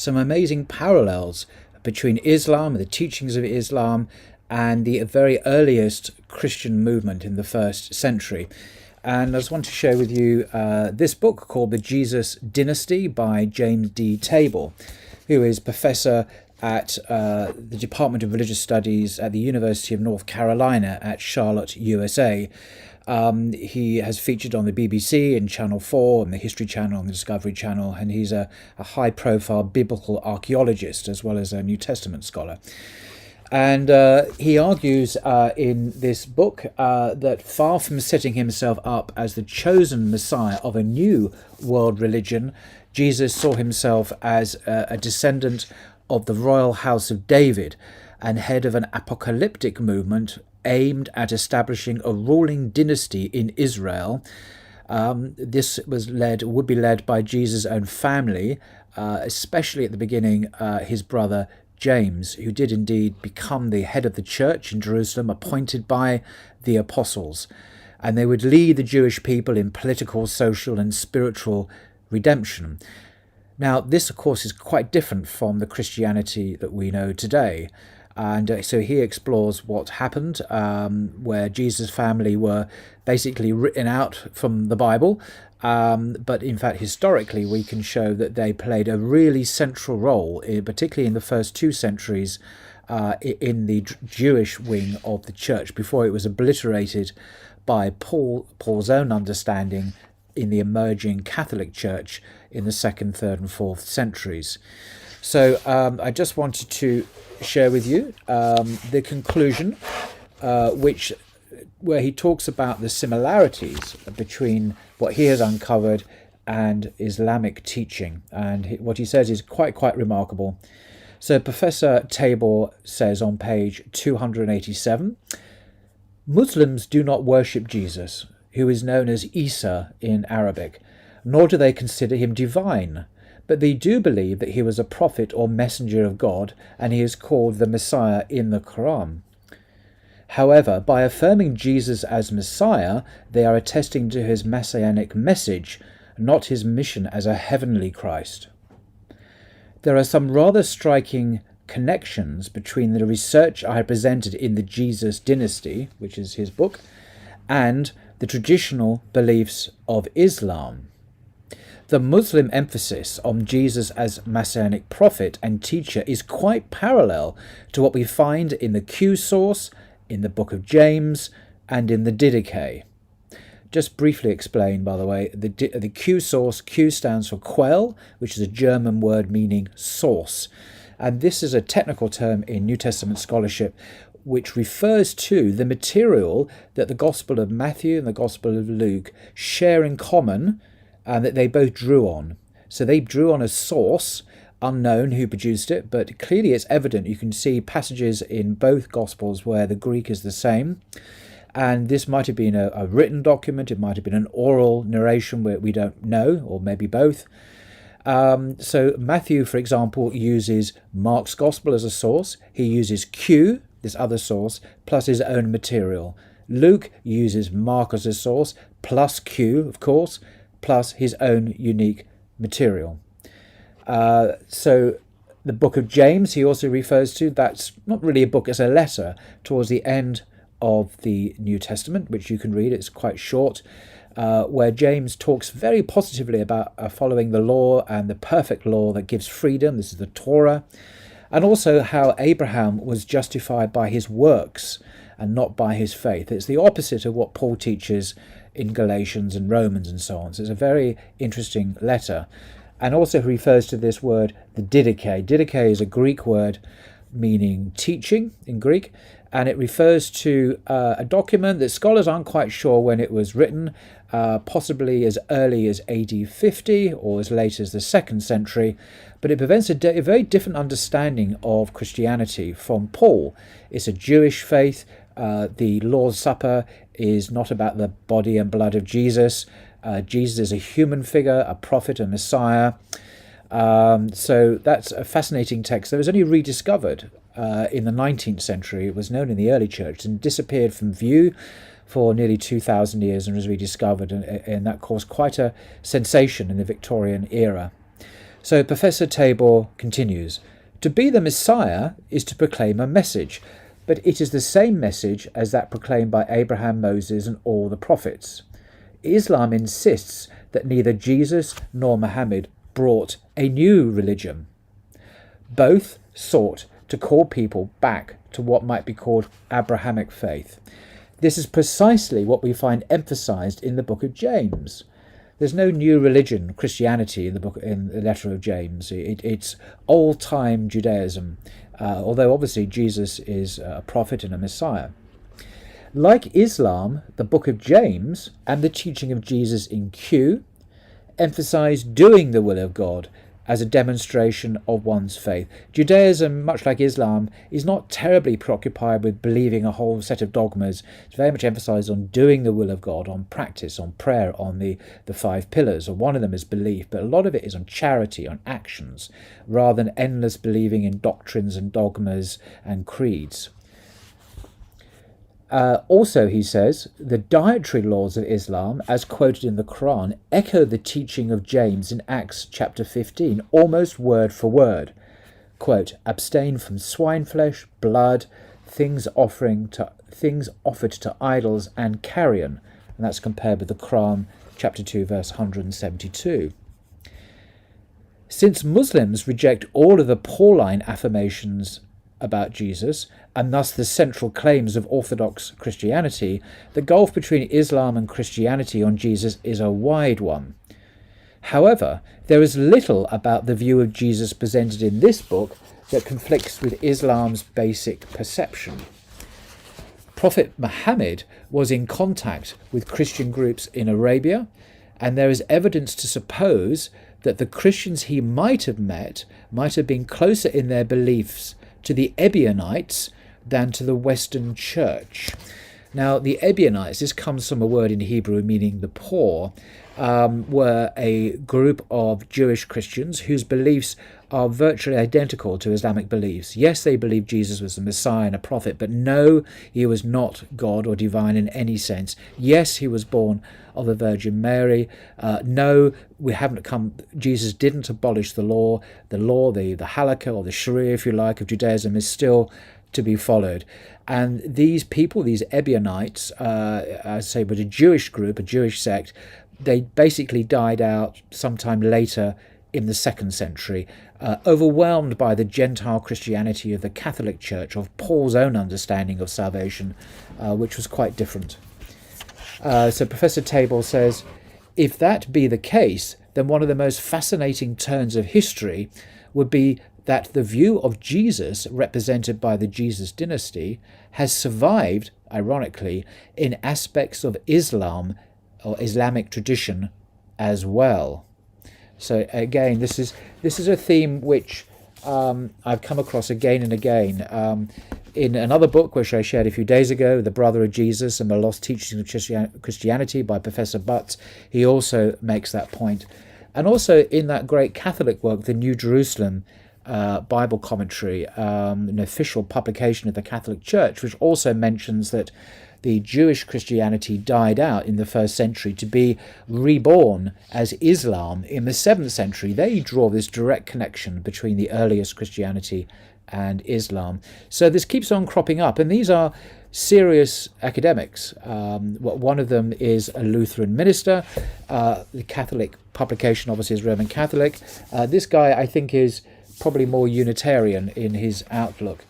some amazing parallels between Islam, the teachings of Islam, and the very earliest Christian movement in the first century. And I just want to share with you this book called The Jesus Dynasty by James D. Tabor, who is professor at the Department of Religious Studies at the University of North Carolina at Charlotte, USA. He has featured on the BBC and Channel 4 and the History Channel and the Discovery Channel, and he's a high-profile biblical archaeologist as well as a New Testament scholar. And he argues in this book that far from setting himself up as the chosen Messiah of a new world religion, Jesus saw himself as a descendant of the royal house of David and head of an apocalyptic movement aimed at establishing a ruling dynasty in Israel. This would be led by Jesus' own family, especially at the beginning his brother James, who did indeed become the head of the church in Jerusalem, appointed by the apostles. And they would lead the Jewish people in political, social and spiritual redemption. Now, this, of course, is quite different from the Christianity that we know today. And so he explores what happened, where Jesus' family were basically written out from the Bible. But in fact, historically, we can show that they played a really central role, particularly in the first 2 centuries, in the Jewish wing of the church, before it was obliterated by Paul's own understanding in the emerging Catholic Church in the 2nd, 3rd and 4th centuries. So I just wanted to share with you the conclusion, where he talks about the similarities between what he has uncovered and Islamic teaching. And what he says is quite remarkable. So Professor Tabor says on page 287, Muslims do not worship Jesus, who is known as Isa in Arabic, nor do they consider him divine, but they do believe that he was a prophet or messenger of God, and he is called the Messiah in the Quran. However, by affirming Jesus as Messiah, they are attesting to his messianic message, not his mission as a heavenly Christ. There are some rather striking connections between the research I have presented in the Jesus Dynasty, which is his book, and the traditional beliefs of Islam. The Muslim emphasis on Jesus as messianic prophet and teacher is quite parallel to what we find in the Q source, in the book of James, and in the Didache. Just briefly explain, by the way, the Q source, Q stands for quell, which is a German word meaning source. And this is a technical term in New Testament scholarship which refers to the material that the Gospel of Matthew and the Gospel of Luke share in common, and that they both drew on. So they drew on a source, unknown who produced it, but clearly it's evident. You can see passages in both Gospels where the Greek is the same. And this might have been a written document, it might have been an oral narration where we don't know, or maybe both. So Matthew, for example, uses Mark's Gospel as a source. He uses Q, this other source, plus his own material. Luke uses Mark as a source, plus Q, of course, plus his own unique material. So the book of James he also refers to, that's not really a book, it's a letter towards the end of the New Testament, which you can read, it's quite short, where James talks very positively about following the law and the perfect law that gives freedom. This is the Torah, and also how Abraham was justified by his works and not by his faith. It's the opposite of what Paul teaches in Galatians and Romans and so on. So it's a very interesting letter. And also refers to this word, the Didache. Didache is a Greek word meaning teaching in Greek, and it refers to a document that scholars aren't quite sure when it was written, possibly as early as AD 50 or as late as the 2nd century, but it presents a very different understanding of Christianity from Paul. It's a Jewish faith. The Lord's Supper is not about the body and blood of Jesus. Jesus is a human figure, a prophet, a Messiah. So that's a fascinating text that was only rediscovered in the 19th century. It was known in the early church and disappeared from view for nearly 2,000 years and was rediscovered, and that caused quite a sensation in the Victorian era. So Professor Tabor continues, to be the Messiah is to proclaim a message, but it is the same message as that proclaimed by Abraham, Moses, and all the prophets. Islam insists that neither Jesus nor Mohammed brought a new religion. Both sought to call people back to what might be called Abrahamic faith. This is precisely what we find emphasized in the book of James. There's no new religion, Christianity, in the letter of James. It's old-time Judaism, although obviously Jesus is a prophet and a Messiah. Like Islam, the book of James and the teaching of Jesus in Q emphasize doing the will of God as a demonstration of one's faith. Judaism, much like Islam, is not terribly preoccupied with believing a whole set of dogmas. It's very much emphasized on doing the will of God, on practice, on prayer, on the 5 pillars. One of them is belief, but a lot of it is on charity, on actions, rather than endless believing in doctrines and dogmas and creeds. Also, he says, the dietary laws of Islam, as quoted in the Quran, echo the teaching of James in Acts chapter 15, almost word for word. Quote, abstain from swine flesh, blood, things offered to idols, and carrion. And that's compared with the Quran chapter 2, verse 172. Since Muslims reject all of the Pauline affirmations about Jesus, and thus the central claims of Orthodox Christianity, the gulf between Islam and Christianity on Jesus is a wide one. However, there is little about the view of Jesus presented in this book that conflicts with Islam's basic perception. Prophet Muhammad was in contact with Christian groups in Arabia, and there is evidence to suppose that the Christians he might have met might have been closer in their beliefs to the Ebionites than to the Western Church. Now, the Ebionites, this comes from a word in Hebrew meaning the poor, were a group of Jewish Christians whose beliefs are virtually identical to Islamic beliefs. Yes, they believed Jesus was the Messiah and a prophet, but no, he was not God or divine in any sense. Yes, he was born of the Virgin Mary. No, Jesus didn't abolish the law. The halakha, or the sharia, if you like, of Judaism is still to be followed. And these people, these Ebionites, as I say, were a Jewish group, a Jewish sect. They basically died out sometime later in the 2nd century, overwhelmed by the Gentile Christianity of the Catholic Church, of Paul's own understanding of salvation, which was quite different. So Professor Tabor says, if that be the case, then one of the most fascinating turns of history would be that the view of Jesus, represented by the Jesus Dynasty, has survived, ironically, in aspects of Islam or Islamic tradition as well. So again, this is a theme which I've come across again and again. In another book which I shared a few days ago, The Brother of Jesus and the Lost Teachings of Christianity by Professor Butts, he also makes that point. And also in that great Catholic work, the New Jerusalem Bible commentary, an official publication of the Catholic Church, which also mentions that the Jewish Christianity died out in the 1st century to be reborn as Islam in the 7th century. They draw this direct connection between the earliest Christianity and Islam. So this keeps on cropping up, and these are serious academics. One of them is a Lutheran minister. The Catholic publication obviously is Roman Catholic. This guy, I think, is probably more Unitarian in his outlook.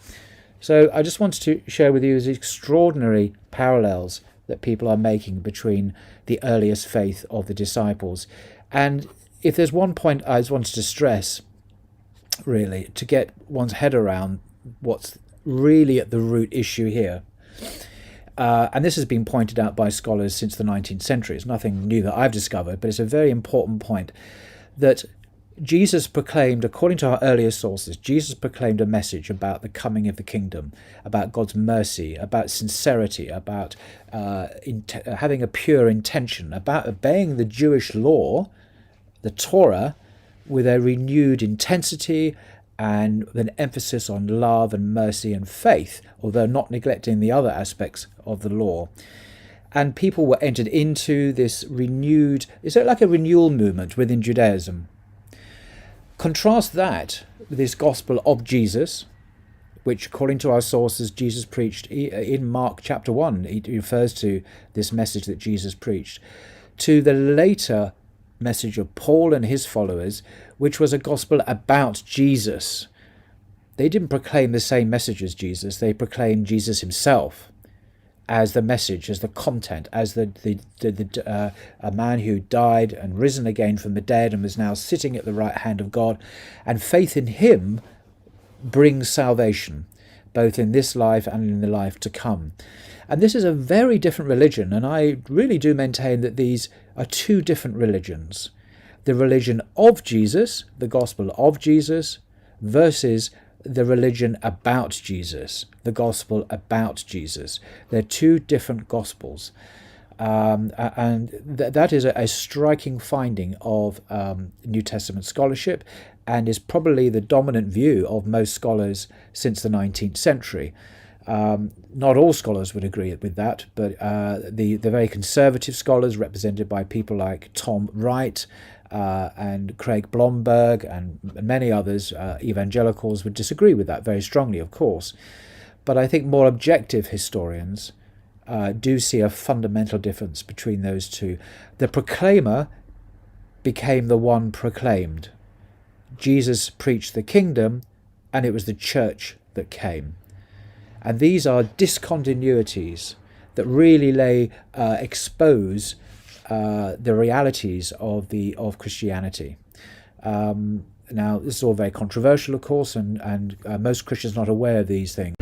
So I just wanted to share with you the extraordinary parallels that people are making between the earliest faith of the disciples. And if there's one point I just wanted to stress, really, to get one's head around what's really at the root issue here, and this has been pointed out by scholars since the 19th century. It's nothing new that I've discovered, but it's a very important point, that Jesus proclaimed, according to our earlier sources, Jesus proclaimed a message about the coming of the kingdom, about God's mercy, about sincerity, about having a pure intention, about obeying the Jewish law, the Torah, with a renewed intensity and with an emphasis on love and mercy and faith, although not neglecting the other aspects of the law. And people were entered into this renewed, it's like a renewal movement within Judaism. Contrast that with this gospel of Jesus, which according to our sources Jesus preached in Mark chapter 1. He refers to this message that Jesus preached, to the later message of Paul and his followers, which was a gospel about Jesus. They didn't proclaim the same message as Jesus. They proclaimed Jesus himself as the message, as the content, as a man who died and risen again from the dead and was now sitting at the right hand of God. And faith in him brings salvation, both in this life and in the life to come. And this is a very different religion, and I really do maintain that these are two different religions. The religion of Jesus, the gospel of Jesus, versus the religion about Jesus, the gospel about Jesus. They're two different gospels. And that is a striking finding of New Testament scholarship, and is probably the dominant view of most scholars since the 19th century. Not all scholars would agree with that, but the very conservative scholars, represented by people like Tom Wright and Craig Blomberg and many others, evangelicals, would disagree with that very strongly, of course. But I think more objective historians do see a fundamental difference between those two. The proclaimer became the one proclaimed. Jesus preached the kingdom, and it was the church that came. And these are discontinuities that really expose the realities of Christianity. Now, this is all very controversial, of course, and most Christians are not aware of these things.